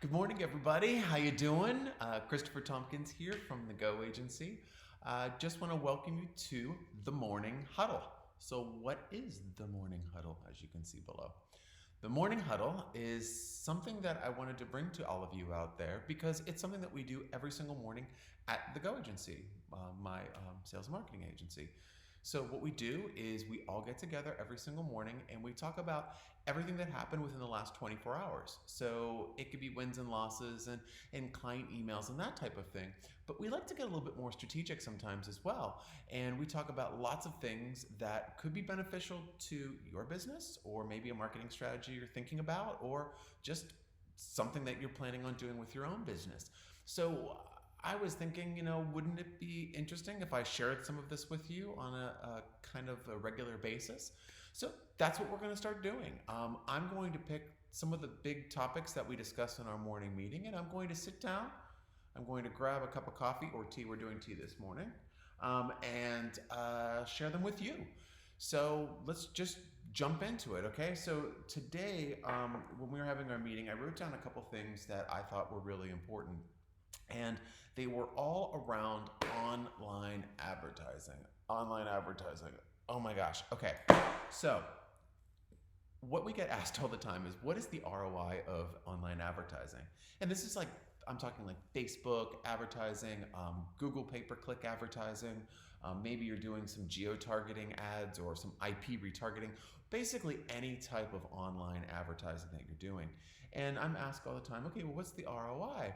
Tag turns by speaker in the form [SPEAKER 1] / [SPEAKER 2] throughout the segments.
[SPEAKER 1] Good morning, everybody. How you doing? Christopher Tompkins here from the Go Agency. Just want to welcome you to the Morning Huddle. So what is the Morning Huddle, as you can see below? The Morning Huddle is something that I wanted to bring to all of you out there because it's something that we do every single morning at the Go Agency, my sales marketing agency. So what we do is we all get together every single morning and we talk about everything that happened within the last 24 hours. So it could be wins and losses and client emails and that type of thing. But we like to get a little bit more strategic sometimes as well. And we talk about lots of things that could be beneficial to your business or maybe a marketing strategy you're thinking about or just something that you're planning on doing with your own business. So I was thinking, wouldn't it be interesting if I shared some of this with you on a kind of a regular basis? So that's what we're going to start doing. I'm going to pick some of the big topics that we discuss in our morning meeting, and I'm going to sit down. I'm going to grab a cup of coffee or tea. We're doing tea this morning, and share them with you. So let's just jump into it, okay? So today, when we were having our meeting, I wrote down a couple things that I thought were really important. And they were all around online advertising. Online advertising. Oh my gosh. Okay. So, what we get asked all the time is what is the ROI of online advertising? And this is like, I'm talking like Facebook advertising, Google pay-per-click advertising. Maybe you're doing some geo-targeting ads or some IP retargeting. Basically, any type of online advertising that you're doing. And I'm asked all the time, okay, well, what's the ROI?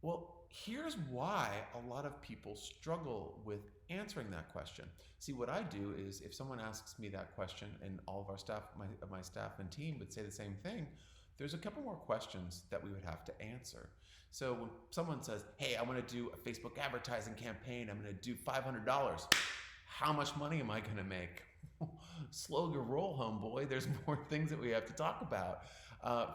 [SPEAKER 1] Well, here's why a lot of people struggle with answering that question. See, what I do is if someone asks me that question, and all of our staff, my staff and team would say the same thing, there's a couple more questions that we would have to answer. So when someone says, hey, I want to do a Facebook advertising campaign, I'm going to do $500. How much money am I going to make? Slow your roll, homeboy. There's more things that we have to talk about.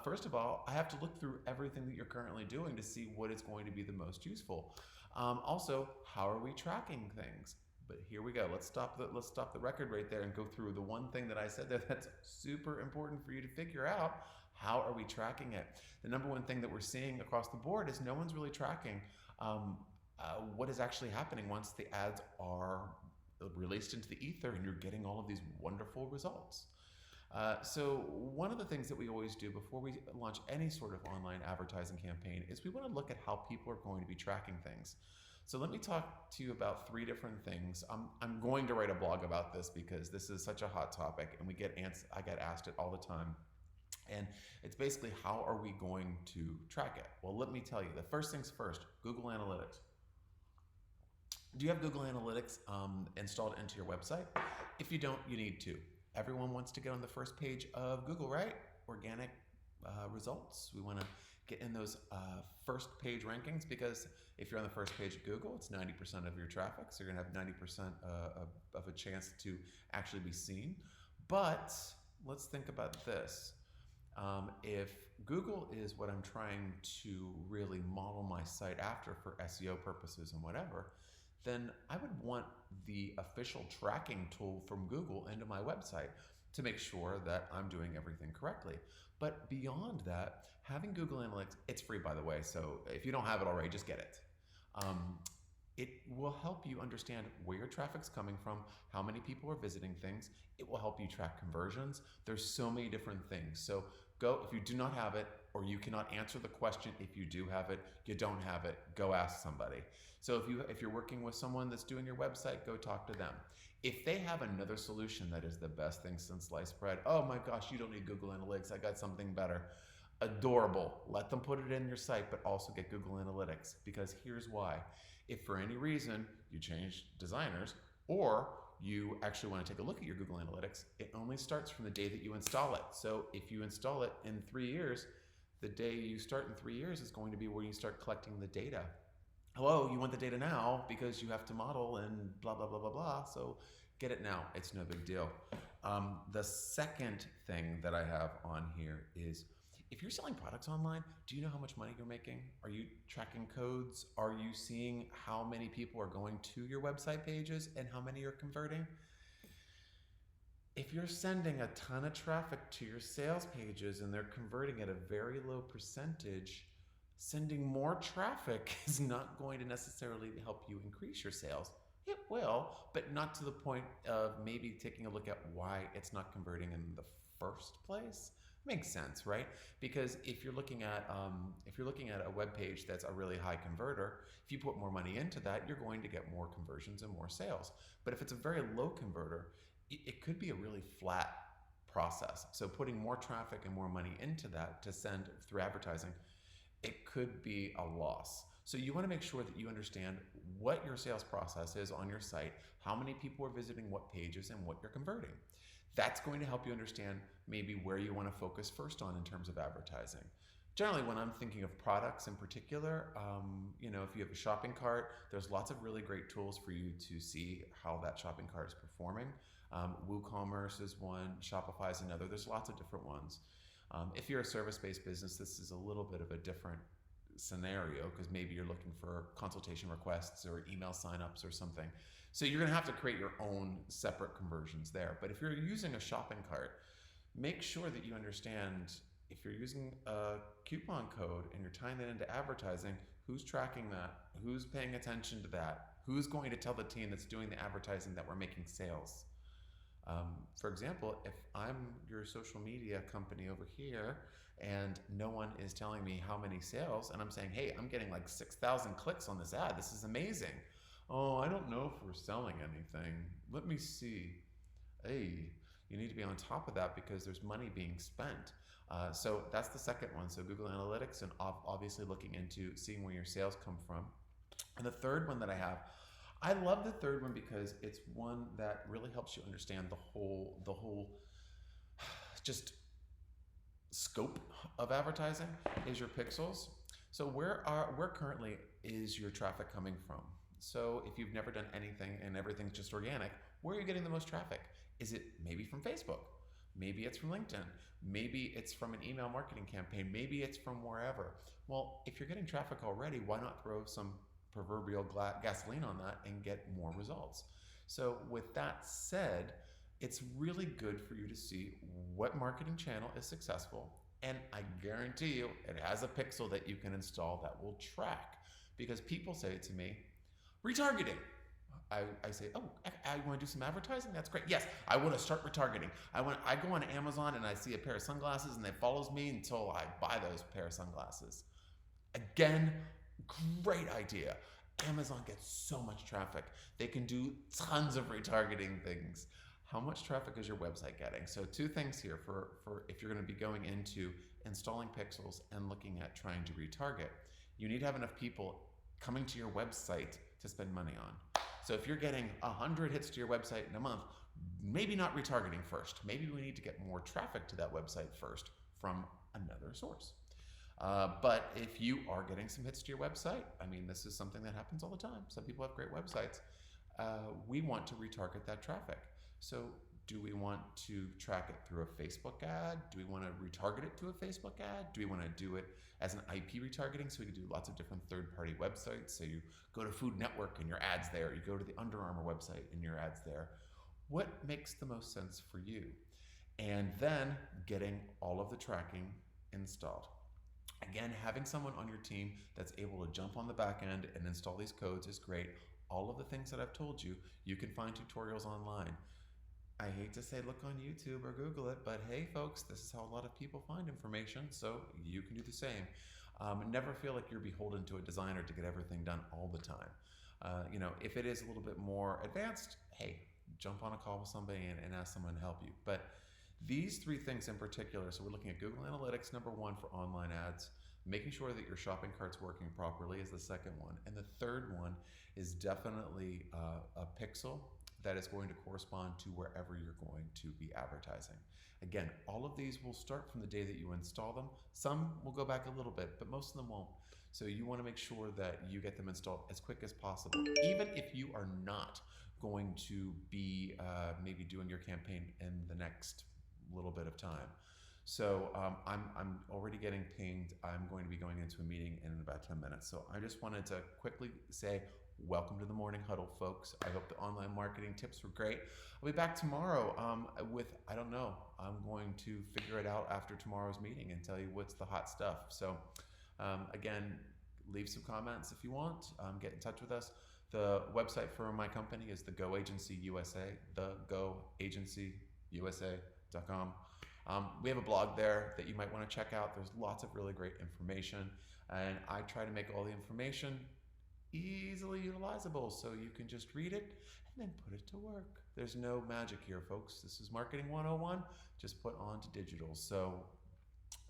[SPEAKER 1] First of all, I have to look through everything that you're currently doing to see what is going to be the most useful. Also, how are we tracking things? But here we go. Let's stop the record right there and go through the one thing that I said there that's super important for you to figure out. How are we tracking it? The number one thing that we're seeing across the board is no one's really tracking what is actually happening once the ads are released into the ether and you're getting all of these wonderful results. So one of the things that we always do before we launch any sort of online advertising campaign is we want to look at how people are going to be tracking things. So let me talk to you about three different things. I'm going to write a blog about this because this is such a hot topic and I get asked it all the time. And it's basically how are we going to track it? Well, let me tell you, the first things first, Google Analytics. Do you have Google Analytics installed into your website? If you don't, you need to. Everyone wants to get on the first page of Google, right? Organic results. We want to get in those first page rankings because if you're on the first page of Google, it's 90% of your traffic. So you're going to have 90% of a chance to actually be seen. But let's think about this. If Google is what I'm trying to really model my site after for SEO purposes and whatever, then I would want the official tracking tool from Google into my website to make sure that I'm doing everything correctly. But beyond that, having Google Analytics, it's free by the way, so if you don't have it already, just get it. It will help you understand where your traffic's coming from, how many people are visiting things. It will help you track conversions. There's so many different things. So go, if you do not have it, or you cannot answer the question if you do have it, you don't have it, go ask somebody. So if you're working with someone that's doing your website, go talk to them. If they have another solution that is the best thing since sliced bread, oh my gosh, you don't need Google Analytics, I got something better. Adorable. Let them put it in your site, but also get Google Analytics, because here's why. If for any reason you change designers or you actually want to take a look at your Google Analytics, it only starts from the day that you install it. So if you install it in 3 years, the day you start in 3 years is going to be where you start collecting the data. Hello, you want the data now because you have to model and blah, blah, blah, blah, blah. So get it now. It's no big deal. The second thing that I have on here is if you're selling products online, do you know how much money you're making? Are you tracking codes? Are you seeing how many people are going to your website pages and how many are converting? If you're sending a ton of traffic to your sales pages and they're converting at a very low percentage, Sending more traffic is not going to necessarily help you increase your sales. It will, but not to the point of maybe taking a look at why it's not converting in the first place. Makes sense, right? Because if you're looking at a web page that's a really high converter, if you put more money into that, you're going to get more conversions and more sales. But if it's a very low converter, it could be a really flat process. So putting more traffic and more money into that to send through advertising, it could be a loss. So you want to make sure that you understand what your sales process is on your site, how many people are visiting what pages, and what you're converting. That's going to help you understand maybe where you want to focus first on in terms of advertising. Generally, when I'm thinking of products in particular, if you have a shopping cart, there's lots of really great tools for you to see how that shopping cart is performing. WooCommerce is one, Shopify is another. There's lots of different ones. If you're a service-based business, this is a little bit of a different scenario because maybe you're looking for consultation requests or email signups or something. So you're going to have to create your own separate conversions there. But if you're using a shopping cart, make sure that you understand if you're using a coupon code and you're tying that into advertising, who's tracking that? Who's paying attention to that? Who's going to tell the team that's doing the advertising that we're making sales? For example, if I'm your social media company over here and no one is telling me how many sales, and I'm saying, hey, I'm getting like 6,000 clicks on this ad. This is amazing. Oh, I don't know if we're selling anything. Let me see. Hey, you need to be on top of that because there's money being spent. So that's the second one. So Google Analytics and obviously looking into seeing where your sales come from. And the third one that I love the third one because it's one that really helps you understand the whole just scope of advertising is your pixels. So where currently is your traffic coming from? So if you've never done anything and everything's just organic, where are you getting the most traffic? Is it maybe from Facebook? Maybe it's from LinkedIn. Maybe it's from an email marketing campaign. Maybe it's from wherever. Well, if you're getting traffic already, why not throw some proverbial gasoline on that and get more results? So with that said, it's really good for you to see what marketing channel is successful. And I guarantee you it has a pixel that you can install that will track. Because people say to me, retargeting. I say, oh, I want to do some advertising? That's great. Yes, I want to start retargeting. I go on Amazon and I see a pair of sunglasses and it follows me until I buy those pair of sunglasses. Again, great idea. Amazon gets so much traffic. They can do tons of retargeting things. How much traffic is your website getting? So two things here for if you're going to be going into installing pixels and looking at trying to retarget. You need to have enough people coming to your website to spend money on. So if you're getting 100 hits to your website in a month, maybe not retargeting first. Maybe we need to get more traffic to that website first from another source. But if you are getting some hits to your website, I mean, this is something that happens all the time. Some people have great websites. We want to retarget that traffic. So do we want to track it through a Facebook ad? Do we want to retarget it to a Facebook ad? Do we want to do it as an IP retargeting? So we can do lots of different third-party websites. So you go to Food Network and your ad's there. You go to the Under Armour website and your ad's there. What makes the most sense for you? And then getting all of the tracking installed. Again, having someone on your team that's able to jump on the back end and install these codes is great. All of the things that I've told you, you can find tutorials online. I hate to say look on YouTube or Google it, but hey folks, this is how a lot of people find information, so you can do the same. Never feel like you're beholden to a designer to get everything done all the time. If it is a little bit more advanced, hey, jump on a call with somebody and ask someone to help you. But these three things in particular, so we're looking at Google Analytics, number one, for online ads. Making sure that your shopping cart's working properly is the second one. And the third one is definitely a pixel that is going to correspond to wherever you're going to be advertising. Again, all of these will start from the day that you install them. Some will go back a little bit, but most of them won't. So you want to make sure that you get them installed as quick as possible, even if you are not going to be maybe doing your campaign in the next little bit of time. So I'm already getting pinged. I'm going to be going into a meeting in about 10 minutes. So I just wanted to quickly say, welcome to the Morning Huddle, folks. I hope the online marketing tips were great. I'll be back tomorrow with, I don't know, I'm going to figure it out after tomorrow's meeting and tell you what's the hot stuff. So Again, leave some comments if you want. Get in touch with us. The website for my company is the Go Agency USA, thegoagencyusa.com. We have a blog there that you might want to check out. There's lots of really great information, and I try to make all the information easily utilizable so you can just read it and then put it to work. There's no magic here, folks. This is Marketing 101, just put on to digital. So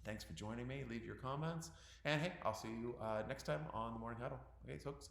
[SPEAKER 1] thanks for joining me. Leave your comments. And hey, I'll see you next time on the Morning Huddle. Okay, folks.